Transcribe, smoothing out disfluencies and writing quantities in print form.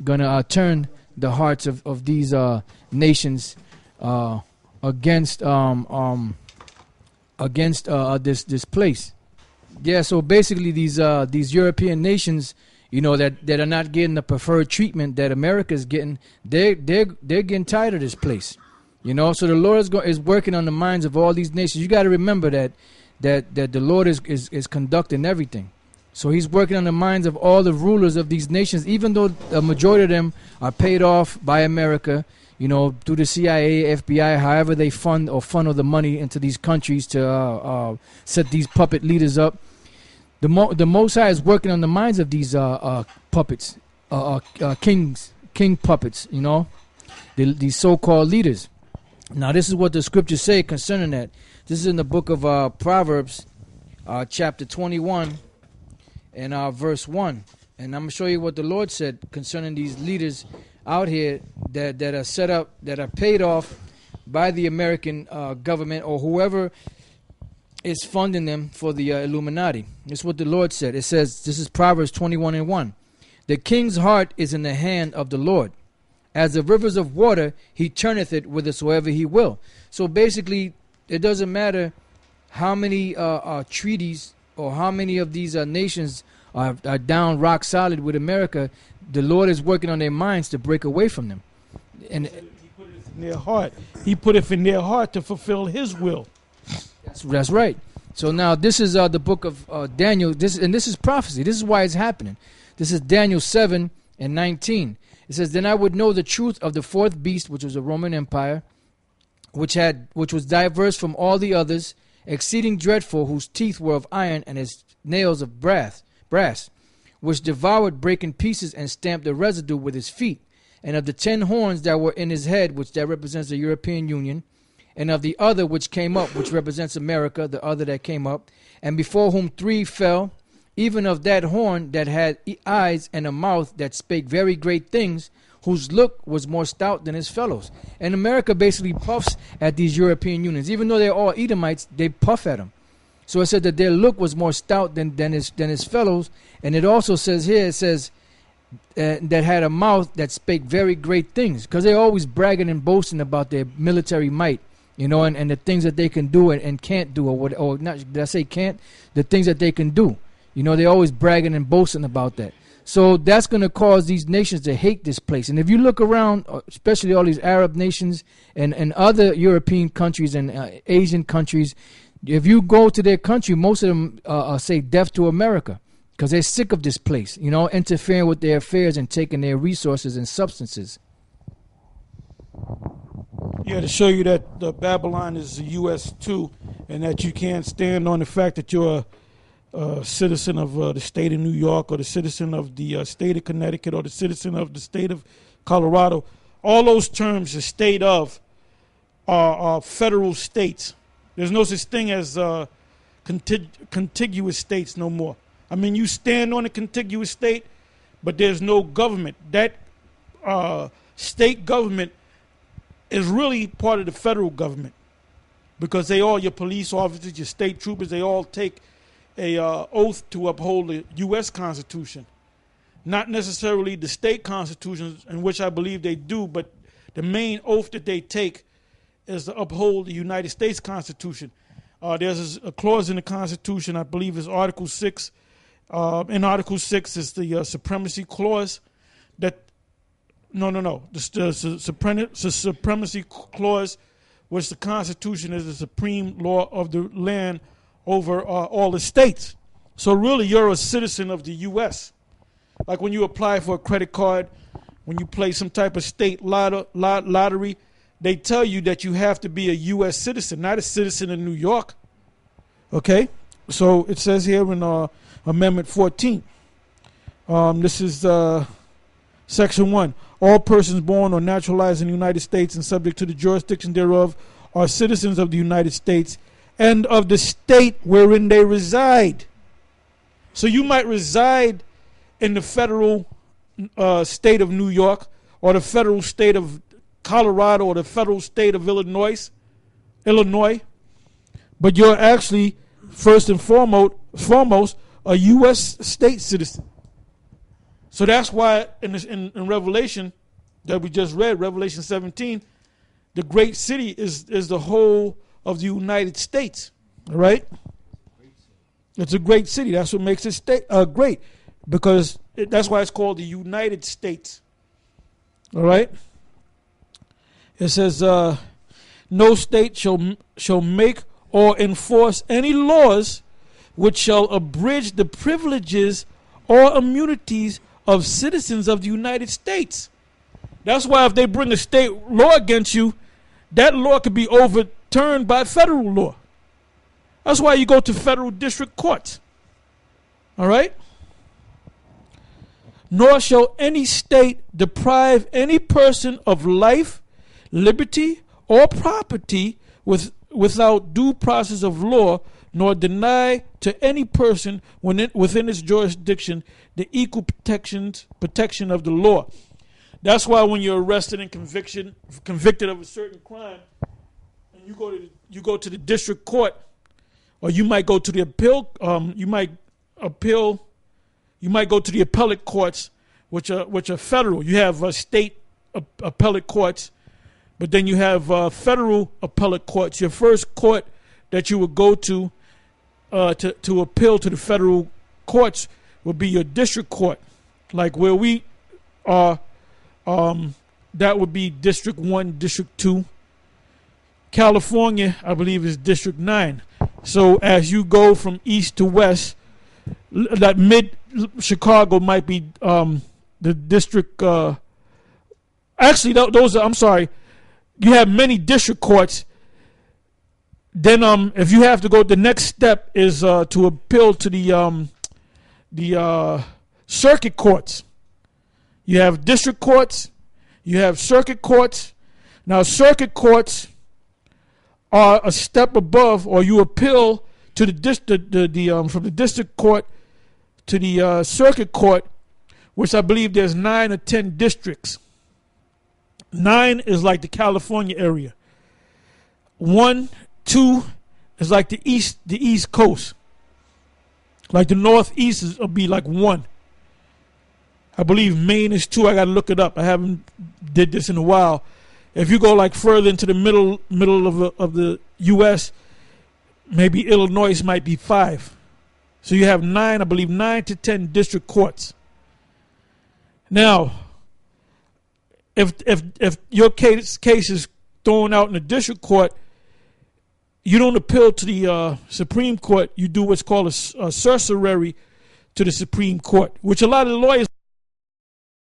gonna turn the hearts of these nations against this place. Yeah, so basically these European nations, that are not getting the preferred treatment that America is getting, they're getting tired of this place. So the Lord is working on the minds of all these nations. You got to remember that the Lord is conducting everything. So he's working on the minds of all the rulers of these nations, even though the majority of them are paid off by America, through the CIA, FBI, however they funnel the money into these countries to set these puppet leaders up. The Most High is working on the minds of these puppets, king puppets, these so-called leaders. Now, this is what the scriptures say concerning that. This is in the book of Proverbs, chapter 21, and verse 1. And I'm going to show you what the Lord said concerning these leaders out here that are set up, that are paid off by the American government or whoever is funding them for the Illuminati. This is what the Lord said. It says, this is Proverbs 21 and 1. The king's heart is in the hand of the Lord. As the rivers of water, he turneth it whithersoever he will. So basically, it doesn't matter how many treaties or how many of these nations are down rock solid with America. The Lord is working on their minds to break away from them. And he put it in their heart. He put it in their heart to fulfill his will. That's right. So now this is the book of Daniel. This is prophecy. This is why it's happening. This is Daniel 7 and 19. It says, then I would know the truth of the fourth beast, which was the Roman Empire, which was diverse from all the others, exceeding dreadful, whose teeth were of iron and his nails of brass, which devoured, brake in pieces, and stamped the residue with his feet, and of the 10 horns that were in his head, which that represents the European Union, and of the other which came up, which represents America, the other that came up, and before whom 3 fell, even of that horn that had eyes and a mouth that spake very great things, whose look was more stout than his fellows. And America basically puffs at these European unions. Even though they're all Edomites, they puff at them. So it said that their look was more stout than his fellows. And it also says here, it says that had a mouth that spake very great things, because they're always bragging and boasting about their military might, and the things that they can do and can't do, or not, did I say can't? The things that they can do. They're always bragging and boasting about that. So that's going to cause these nations to hate this place. And if you look around, especially all these Arab nations and other European countries and Asian countries, if you go to their country, most of them say death to America, because they're sick of this place, interfering with their affairs and taking their resources and substances. Yeah, to show you that Babylon is the U.S. too, and that you can't stand on the fact that you're a citizen of the state of New York, or the citizen of the state of Connecticut, or the citizen of the state of Colorado. All those terms, the state of, are federal states. There's no such thing as contiguous states no more. I mean, you stand on a contiguous state, but there's no government. That state government is really part of the federal government, because they all, your police officers, your state troopers, they all take a oath to uphold the U.S. Constitution. Not necessarily the state constitutions, in which I believe they do, but the main oath that they take is to uphold the United States Constitution. There's a clause in the Constitution, I believe is Article 6. In Article 6 is the supremacy clause. The supremacy clause, which the Constitution is the supreme law of the land over all the states. So really, you're a citizen of the U.S. Like when you apply for a credit card, when you play some type of state lottery, they tell you that you have to be a U.S. citizen, not a citizen in New York. Okay? So it says here in Amendment 14, this is Section 1. All persons born or naturalized in the United States and subject to the jurisdiction thereof are citizens of the United States and of the state wherein they reside. So you might reside in the federal state of New York, or the federal state of Colorado, or the federal state of Illinois, but you're actually first and foremost a U.S. state citizen. So that's why in Revelation that we just read, Revelation 17, the great city is the whole of the United States. All right? It's a great city. That's what makes it great, because that's why it's called the United States. All right? It says, no state shall make or enforce any laws which shall abridge the privileges or immunities of citizens of the United States. That's why if they bring a state law against you, that law could be overturned by federal law. That's why you go to federal district courts. All right? Nor shall any state deprive any person of life, liberty, or property without due process of law, nor deny to any person within its jurisdiction the equal protection of the law. That's why when you're arrested and convicted of a certain crime, and you go to the district court, or you might go to the you might go to the appellate courts, which are federal. You have state appellate courts, but then you have federal appellate courts. Your first court that you would go to appeal to the federal courts would be your district court, like where we are. That would be District 1, District 2. California, I believe, is District 9. So as you go from east to west, that mid-Chicago might be the district. Actually, those are, I'm sorry, you have many district courts. Then if you have to go, the next step is to appeal to the circuit courts. You have district courts, you have circuit courts. Now, circuit courts are a step above, or you appeal to from the district court to the circuit court, which I believe there's 9 or 10 districts. 9 is like the California area. 1, 2 is like the East Coast. Like the Northeast will be like 1. I believe Maine is 2. I got to look it up. I haven't did this in a while. If you go like further into the middle of the U.S., maybe Illinois might be 5. So you have 9, I believe 9 to 10 district courts. Now, if your case is thrown out in the district court, you don't appeal to the Supreme Court. You do what's called a certiorari to the Supreme Court, which a lot of the lawyers